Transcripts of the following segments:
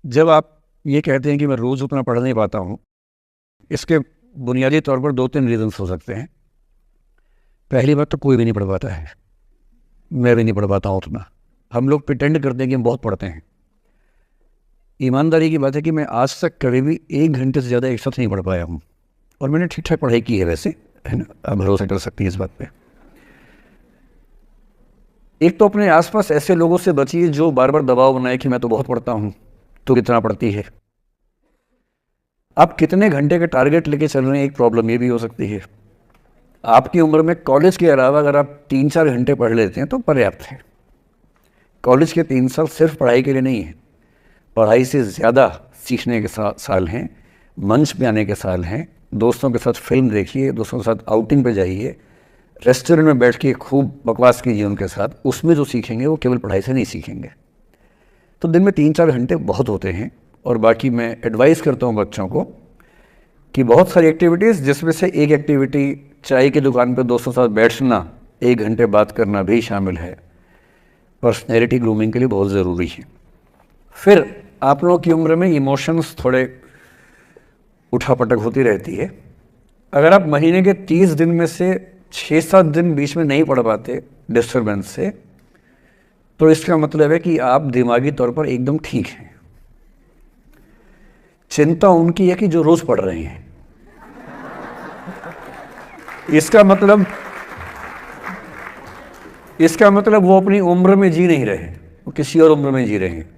जब आप ये कहते हैं कि मैं रोज़ उतना पढ़ नहीं पाता हूँ, इसके बुनियादी तौर पर 2-3 रीज़न्स हो सकते हैं। पहली बात तो कोई भी नहीं पढ़ पाता है, मैं भी नहीं पढ़ पाता हूँ उतना। हम लोग प्रिटेंड करते हैं कि हम बहुत पढ़ते हैं। ईमानदारी की बात है कि मैं आज तक कभी भी 1 घंटे से ज़्यादा एक साथ नहीं पढ़ पाया हूँ, और मैंने ठीक-ठाक पढ़ाई की है वैसे, है ना? आप भरोसा कर सकती हैं इस बात पे। एक तो अपने आसपास ऐसे लोगों से बचिए जो बार-बार दबाव बनाए कि मैं तो बहुत पढ़ता हूँ, तू कितना पढ़ती है। आप कितने घंटे का टारगेट लेके चल रहे हैं, एक प्रॉब्लम ये भी हो सकती है। आपकी उम्र में कॉलेज के अलावा अगर आप 3-4 घंटे पढ़ लेते हैं तो पर्याप्त है। कॉलेज के 3 साल सिर्फ पढ़ाई के लिए नहीं है, पढ़ाई से ज़्यादा सीखने के साल हैं, मंच पे आने के साल हैं। दोस्तों के साथ फिल्म देखिए, दोस्तों के साथ आउटिंग पे जाइए, रेस्टोरेंट में बैठ के खूब बकवास कीजिए उनके साथ। उसमें जो सीखेंगे वो केवल पढ़ाई से नहीं सीखेंगे। तो दिन में 3-4 घंटे बहुत होते हैं। और बाकी मैं एडवाइस करता हूँ बच्चों को कि बहुत सारी एक्टिविटीज़, जिसमें से एक एक्टिविटी चाय की दुकान पर दोस्तों के साथ बैठना, 1 घंटे बात करना भी शामिल है, पर्सनैलिटी ग्रूमिंग के लिए बहुत ज़रूरी है। फिर आप लोगों की उम्र में इमोशंस थोड़े उठापटक होती रहती है। अगर आप महीने के 30 दिन में से 6-7 दिन बीच में नहीं पढ़ पाते डिस्टर्बेंस से, तो इसका मतलब है कि आप दिमागी तौर पर एकदम ठीक हैं। चिंता उनकी है कि जो रोज पढ़ रहे हैं। इसका मतलब वो अपनी उम्र में जी नहीं रहे, वो किसी और उम्र में जी रहे हैं।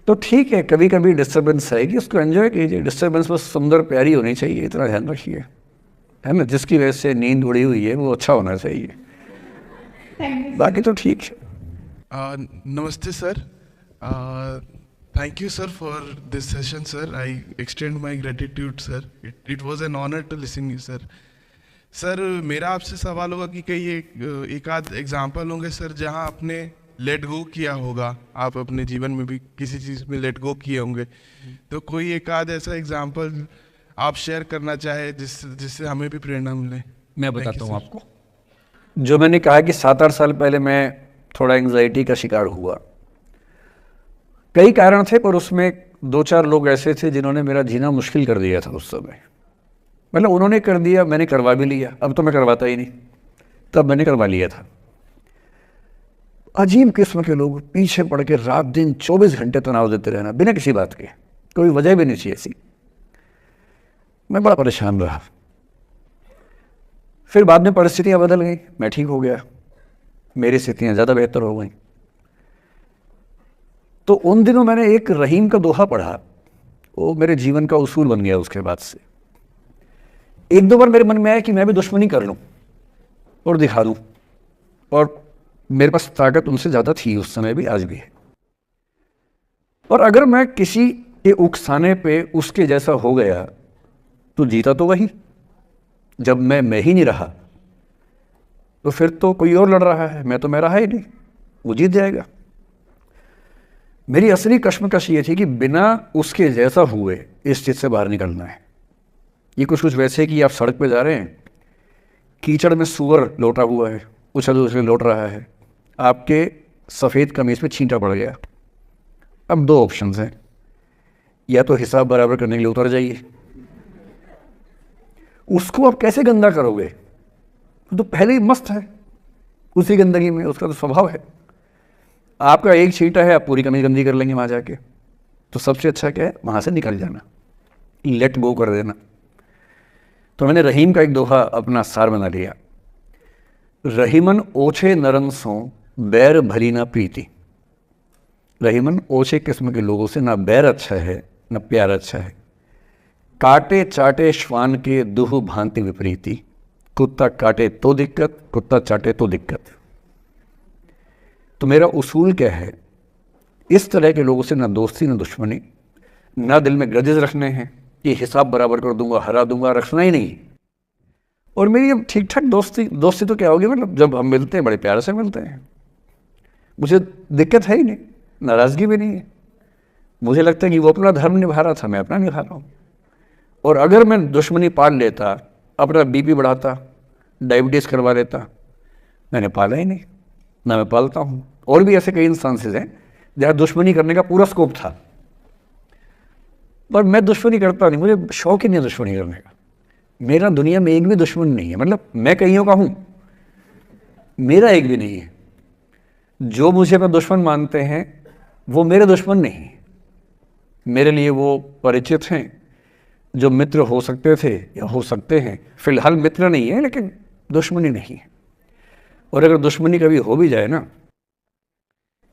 तो ठीक है, कभी कभी डिस्टर्बेंस आएगी, उसको एंजॉय कीजिए। डिस्टर्बेंस बस सुंदर प्यारी होनी चाहिए, इतना ध्यान रखिए, है ना? जिसकी वजह से नींद उड़ी हुई है वो अच्छा होना चाहिए, बाकी तो ठीक है। नमस्ते sir, thank you sir for this session sir. I extend my gratitude sir. It was an honor to listen you sir. Sir मेरा आपसे सवाल होगा कि कई एक आध एग्जाम्पल होंगे सर जहां आपने लेट गो किया होगा, आप अपने जीवन में भी किसी चीज़ में लेट गो किए होंगे, तो कोई एक आध ऐसा एग्जाम्पल आप शेयर करना चाहे जिससे हमें भी प्रेरणा मिले। मैं बताता हूँ आपको। जो मैंने कहा कि 7-8 साल पहले मैं थोड़ा एंग्जाइटी का शिकार हुआ, कई कारण थे, पर उसमें 2-4 लोग ऐसे थे जिन्होंने मेरा जीना मुश्किल कर दिया था उस समय। मतलब उन्होंने कर दिया, मैंने करवा भी लिया। अब तो मैं करवाता ही नहीं, तब मैंने करवा लिया था। अजीब किस्म के लोग पीछे पड़ के रात दिन 24 घंटे तनाव देते रहना बिना किसी बात के, कोई वजह भी नहीं चाहिए ऐसी। मैं बड़ा परेशान रहा। फिर बाद में परिस्थितियां बदल गई, मैं ठीक हो गया, मेरी स्थितियां ज़्यादा बेहतर हो गई। तो उन दिनों मैंने एक रहीम का दोहा पढ़ा, वो मेरे जीवन का उसूल बन गया। उसके बाद से 1-2 बार मेरे मन में आया कि मैं भी दुश्मनी कर लूं और दिखा दूं, और मेरे पास ताकत उनसे ज़्यादा थी उस समय भी, आज भी है। और अगर मैं किसी के उकसाने पे उसके जैसा हो गया तो जीता तो वही। जब मैं ही नहीं रहा तो फिर तो कोई और लड़ रहा है, मैं रहा ही नहीं, वो जीत जाएगा। मेरी असली कश्मकश ये थी कि बिना उसके जैसा हुए इस चीज़ से बाहर निकलना है। ये कुछ वैसे कि आप सड़क पे जा रहे हैं, कीचड़ में सूअर लौटा हुआ है, उछल उछल लौट रहा है, आपके सफ़ेद कमीज पे छींटा पड़ गया। अब 2 ऑप्शंस हैं, या तो हिसाब बराबर करने के लिए उतर जाइए, उसको आप कैसे गंदा करोगे, तो पहले ही मस्त है उसी गंदगी में, उसका तो स्वभाव है। आपका एक छींटा है, आप पूरी कमीज गंदी कर लेंगे वहाँ जाके। तो सबसे अच्छा क्या है, वहाँ से निकल जाना, लेट गो कर देना। तो मैंने रहीम का एक दोहा अपना सार बना लिया, रहीमन ओछे नरन सो बैर भली ना प्रीति। रहीमन ओछे किस्म के लोगों से ना बैर अच्छा है ना प्यार अच्छा है। काटे चाटे श्वान के दुह भांति विपरीति, कुत्ता काटे तो दिक्कत, कुत्ता चाटे तो दिक्कत। तो मेरा उसूल क्या है, इस तरह के लोगों से ना दोस्ती ना दुश्मनी, ना दिल में ग्रजेस रखने हैं कि हिसाब बराबर कर दूंगा, हरा दूंगा, रखना ही नहीं। और मेरी अब ठीक ठाक दोस्ती तो क्या होगी, मतलब जब हम मिलते हैं बड़े प्यार से मिलते हैं, मुझे दिक्कत है ही नहीं, नाराज़गी भी नहीं है। मुझे लगता है कि वो अपना धर्म निभा रहा था, मैं अपना निभा रहा हूँ। और अगर मैं दुश्मनी पाल लेता, अपना बीपी बढ़ाता, डायबिटीज़ करवा लेता, मैंने पाला ही नहीं, ना मैं पालता हूँ। और भी ऐसे कई इंस्टांसेस हैं जहाँ दुश्मनी करने का पूरा स्कोप था, पर मैं दुश्मनी करता नहीं, मुझे शौक ही नहीं है दुश्मनी करने का। मेरा दुनिया में एक भी दुश्मन नहीं है, मतलब मैं कईयों का हूँ, मेरा एक भी नहीं है। जो मुझे अपना दुश्मन मानते हैं वो मेरे दुश्मन नहीं है, मेरे लिए वो परिचित हैं, जो मित्र हो सकते थे या हो सकते हैं। फिलहाल मित्र नहीं है लेकिन दुश्मनी नहीं है। और अगर दुश्मनी कभी हो भी जाए ना,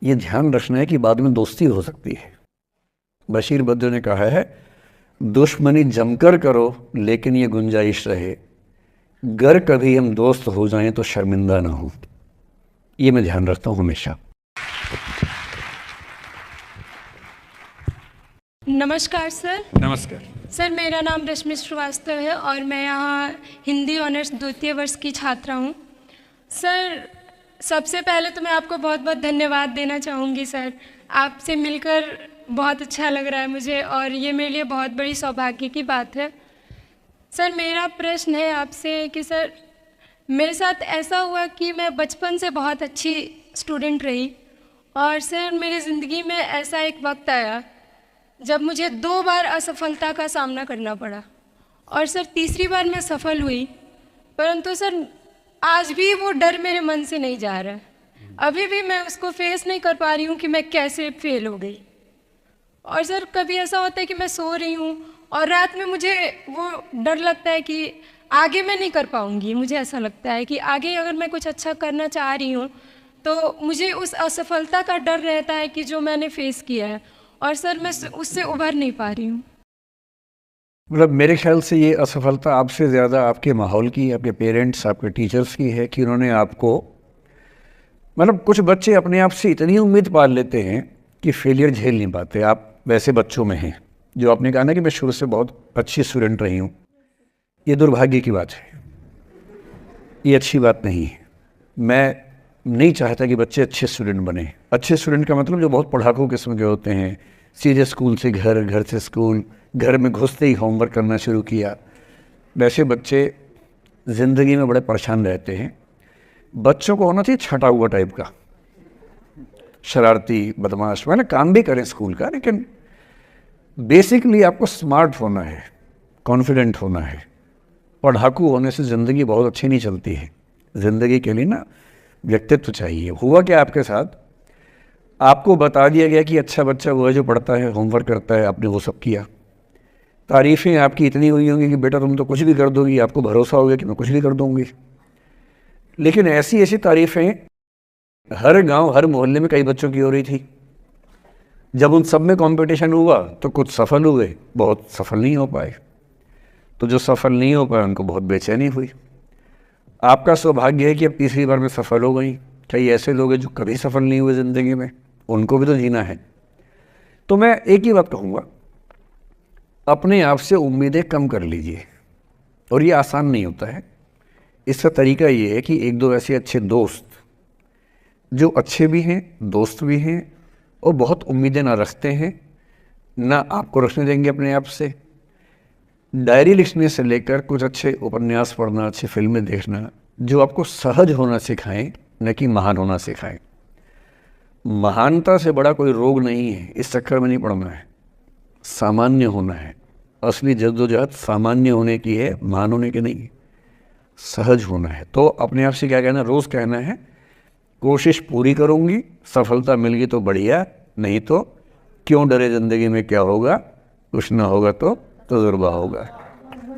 ये ध्यान रखना है कि बाद में दोस्ती हो सकती है। बशीर बद्र ने कहा है, दुश्मनी जमकर करो लेकिन ये गुंजाइश रहे, गर कभी हम दोस्त हो जाएं तो शर्मिंदा ना हो। ये मैं ध्यान रखता हूँ हमेशा। नमस्कार सर। नमस्कार सर, मेरा नाम रश्मि श्रीवास्तव है और मैं यहाँ हिंदी ऑनर्स द्वितीय वर्ष की छात्रा हूँ। सर, सबसे पहले तो मैं आपको बहुत बहुत धन्यवाद देना चाहूँगी सर। आपसे मिलकर बहुत अच्छा लग रहा है मुझे और ये मेरे लिए बहुत बड़ी सौभाग्य की बात है। सर, मेरा प्रश्न है आपसे कि सर, मेरे साथ ऐसा हुआ कि मैं बचपन से बहुत अच्छी स्टूडेंट रही और सर मेरी ज़िंदगी में ऐसा एक वक्त आया जब मुझे 2 बार असफलता का सामना करना पड़ा और सर तीसरी बार मैं सफल हुई, परंतु सर आज भी वो डर मेरे मन से नहीं जा रहा है। अभी भी मैं उसको फेस नहीं कर पा रही हूँ कि मैं कैसे फेल हो गई। और सर कभी ऐसा होता है कि मैं सो रही हूँ और रात में मुझे वो डर लगता है कि आगे मैं नहीं कर पाऊँगी। मुझे ऐसा लगता है कि आगे अगर मैं कुछ अच्छा करना चाह रही हूँ तो मुझे उस असफलता का डर रहता है कि जो मैंने फेस किया है, और सर मैं उससे उभर नहीं पा रही हूँ। मतलब मेरे ख्याल से ये असफलता आपसे ज़्यादा आपके माहौल की, आपके पेरेंट्स, आपके टीचर्स की है कि उन्होंने आपको, मतलब कुछ बच्चे अपने आप से इतनी उम्मीद पाल लेते हैं कि फेलियर झेल नहीं पाते। आप वैसे बच्चों में हैं। जो आपने कहा ना कि मैं शुरू से बहुत अच्छी स्टूडेंट रही हूँ, ये दुर्भाग्य की बात है, ये अच्छी बात नहीं है। मैं नहीं चाहता कि बच्चे अच्छे स्टूडेंट बने। अच्छे स्टूडेंट का मतलब जो बहुत पढ़ाकू किस्म के होते हैं, सीधे स्कूल से घर, घर से स्कूल, घर में घुसते ही होमवर्क करना शुरू किया, वैसे बच्चे ज़िंदगी में बड़े परेशान रहते हैं। बच्चों को होना चाहिए छटा हुआ टाइप का, शरारती, बदमाश, मतलब काम भी करें स्कूल का, लेकिन बेसिकली आपको स्मार्ट होना है, कॉन्फिडेंट होना है। पढ़ाकू होने से ज़िंदगी बहुत अच्छी नहीं चलती है। ज़िंदगी के लिए ना व्यक्तित्व चाहिए। हुआ क्या आपके साथ, आपको बता दिया गया कि अच्छा बच्चा वो है जो पढ़ता है, होमवर्क करता है, आपने वो सब किया। तारीफ़ें आपकी इतनी हुई होंगी कि बेटा तुम तो कुछ भी कर दोगी, आपको भरोसा हो गया कि मैं कुछ भी कर दूंगी। लेकिन ऐसी ऐसी तारीफ़ें हर गांव, हर मोहल्ले में कई बच्चों की हो रही थी। जब उन सब में कंपटीशन हुआ तो कुछ सफल हुए, बहुत सफल नहीं हो पाए। तो जो सफल नहीं हो पाए उनको बहुत बेचैनी हुई। आपका सौभाग्य है कि अब तीसरी बार में सफल हो गई। कई ऐसे लोग हैं जो कभी सफल नहीं हुए ज़िंदगी में, उनको भी तो जीना है। तो मैं एक ही बात कहूँगा, अपने आप से उम्मीदें कम कर लीजिए। और ये आसान नहीं होता है। इसका तरीका ये है कि 1-2 ऐसे अच्छे दोस्त जो अच्छे भी हैं, दोस्त भी हैं और बहुत उम्मीदें ना रखते हैं, ना आपको रखने देंगे अपने आप से। डायरी लिखने से लेकर कुछ अच्छे उपन्यास पढ़ना, अच्छी फिल्में देखना, जो आपको सहज होना सिखाएं, न कि महान होना सिखाएं। महानता से बड़ा कोई रोग नहीं है, इस चक्कर में नहीं पड़ना है। सामान्य होना है। असली जद्दोजहद सामान्य होने की है, महान होने की नहीं। सहज होना है। तो अपने आप से क्या कहना, रोज़ कहना है, कोशिश पूरी करूँगी, सफलता मिल गई तो बढ़िया, नहीं तो क्यों डरे, ज़िंदगी में क्या होगा, कुछ ना होगा तो तजुर्बा होगा।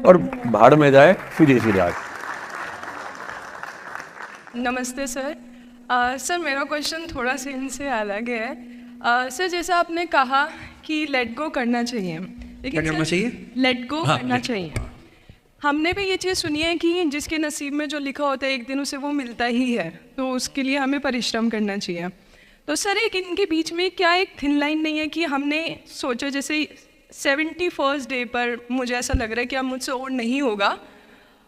और भाड़ में जाए सीधी सी रात। नमस्ते सर। सर मेरा क्वेश्चन थोड़ा सा इनसे अलग है। सर जैसा आपने कहा कि लेट गो करना चाहिए, लेकिन क्या करना चाहिए? लेट गो करना चाहिए। हमने भी ये चीज़ सुनी है कि जिसके नसीब में जो लिखा होता है एक दिन उसे वो मिलता ही है, तो उसके लिए हमें परिश्रम करना चाहिए। तो सर एक इनके बीच में क्या एक थिन लाइन नहीं है कि हमने सोचा जैसे 71st डे पर मुझे ऐसा लग रहा है कि अब मुझसे और नहीं होगा,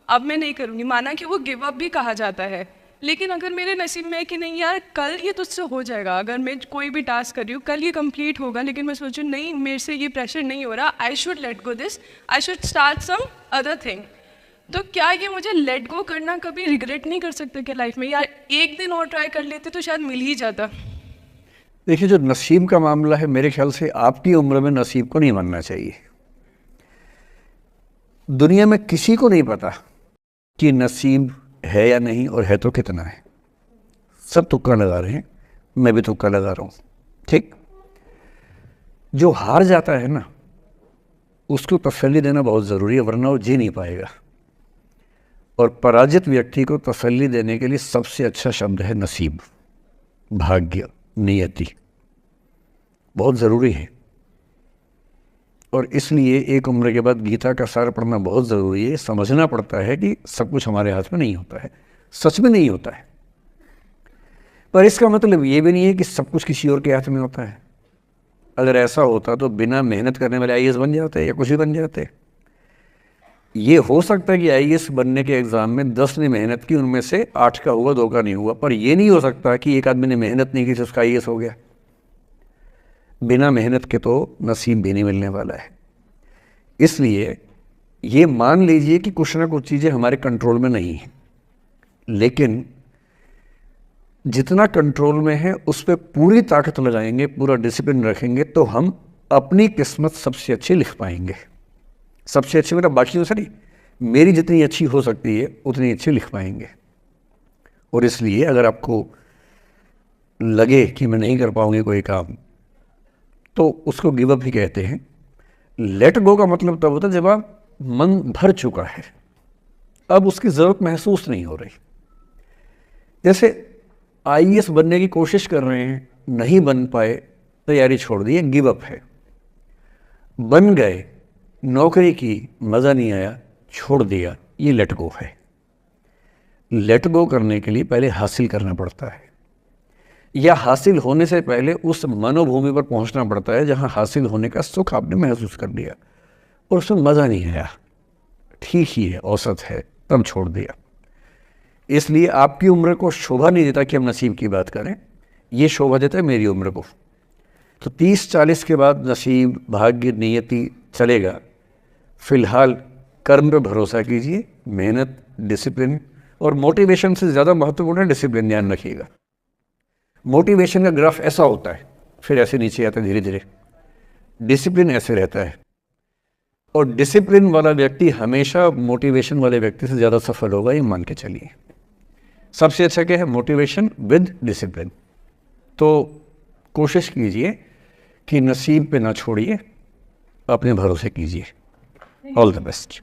अब मैं नहीं करूँगी। माना कि वो गिव अप भी कहा जाता है, लेकिन अगर मेरे नसीब में है कि नहीं यार कल ये तुझसे हो जाएगा, अगर मैं कोई भी टास्क कर रही हूँ कल ये कंप्लीट होगा, लेकिन मैं सोचूँ नहीं मेरे से ये प्रेशर नहीं हो रहा, I should let go this, I should start some other thing. तो क्या ये मुझे लेट गो करना कभी रिग्रेट नहीं कर सकते क्या लाइफ में, यार एक दिन और ट्राई कर लेते तो शायद मिल ही जाता। देखिए, जो नसीब का मामला है, मेरे ख्याल से आपकी उम्र में नसीब को नहीं मानना चाहिए। दुनिया में किसी को नहीं पता कि नसीब है या नहीं, और है तो कितना है। सब तुक्का लगा रहे हैं, मैं भी तुक्का लगा रहा हूँ, ठीक। जो हार जाता है ना, उसको तसल्ली देना बहुत ज़रूरी है, वरना वो जी नहीं पाएगा। और पराजित व्यक्ति को तसल्ली देने के लिए सबसे अच्छा शब्द है नसीब, भाग्य, नियति। बहुत ज़रूरी है। और इसलिए एक उम्र के बाद गीता का सार पढ़ना बहुत ज़रूरी है। समझना पड़ता है कि सब कुछ हमारे हाथ में नहीं होता है, सच में नहीं होता है। पर इसका मतलब ये भी नहीं है कि सब कुछ किसी और के हाथ में होता है। अगर ऐसा होता तो बिना मेहनत करने वाले आईएएस बन जाते या कुछ भी बन जाते। ये हो सकता है कि आईएएस बनने के एग्ज़ाम में 10 ने मेहनत की, उनमें से 8 का हुआ, 2 का नहीं हुआ। पर ये नहीं हो सकता कि एक आदमी ने मेहनत नहीं की तो उसका आईएएस हो गया। बिना मेहनत के तो नसीब भी नहीं मिलने वाला है। इसलिए ये मान लीजिए कि कुछ ना कुछ चीज़ें हमारे कंट्रोल में नहीं हैं, लेकिन जितना कंट्रोल में है उस पर पूरी ताकत लगाएंगे, पूरा डिसिप्लिन रखेंगे, तो हम अपनी किस्मत सबसे अच्छी लिख पाएंगे। सबसे अच्छी मतलब बाकी तो सही, मेरी जितनी अच्छी हो सकती है उतनी अच्छी लिख पाएंगे। और इसलिए अगर आपको लगे कि मैं नहीं कर पाऊंगी कोई काम, तो उसको गिव अप ही कहते हैं। लेट गो का मतलब तब होता है जब आप मन भर चुका है, अब उसकी ज़रूरत महसूस नहीं हो रही। जैसे आईएएस बनने की कोशिश कर रहे हैं, नहीं बन पाए, तैयारी छोड़ दी, गिव अप है। बन गए, नौकरी की, मज़ा नहीं आया, छोड़ दिया, ये लेट गो है। लेट गो करने के लिए पहले हासिल करना पड़ता है, या हासिल होने से पहले उस मनोभूमि पर पहुंचना पड़ता है जहां हासिल होने का सुख आपने महसूस कर लिया और उसमें मज़ा नहीं आया, ठीक ही है, औसत है, तब छोड़ दिया। इसलिए आपकी उम्र को शोभा नहीं देता कि हम नसीब की बात करें, ये शोभा देता है मेरी उम्र को। तो 30-40 के बाद नसीब, भाग्य, नियति चलेगा। फिलहाल कर्म पर भरोसा कीजिए, मेहनत, डिसिप्लिन, और मोटिवेशन से ज़्यादा महत्वपूर्ण है डिसिप्लिन, ध्यान रखिएगा। मोटिवेशन का ग्राफ ऐसा होता है, फिर ऐसे नीचे आता है धीरे धीरे। डिसिप्लिन ऐसे रहता है, और डिसिप्लिन वाला व्यक्ति हमेशा मोटिवेशन वाले व्यक्ति से ज़्यादा सफल होगा, ये मान के चलिए। सबसे अच्छा क्या है? Motivation with discipline. तो कोशिश कीजिए कि नसीब पे ना छोड़िए, अपने भरोसे कीजिए। All the best.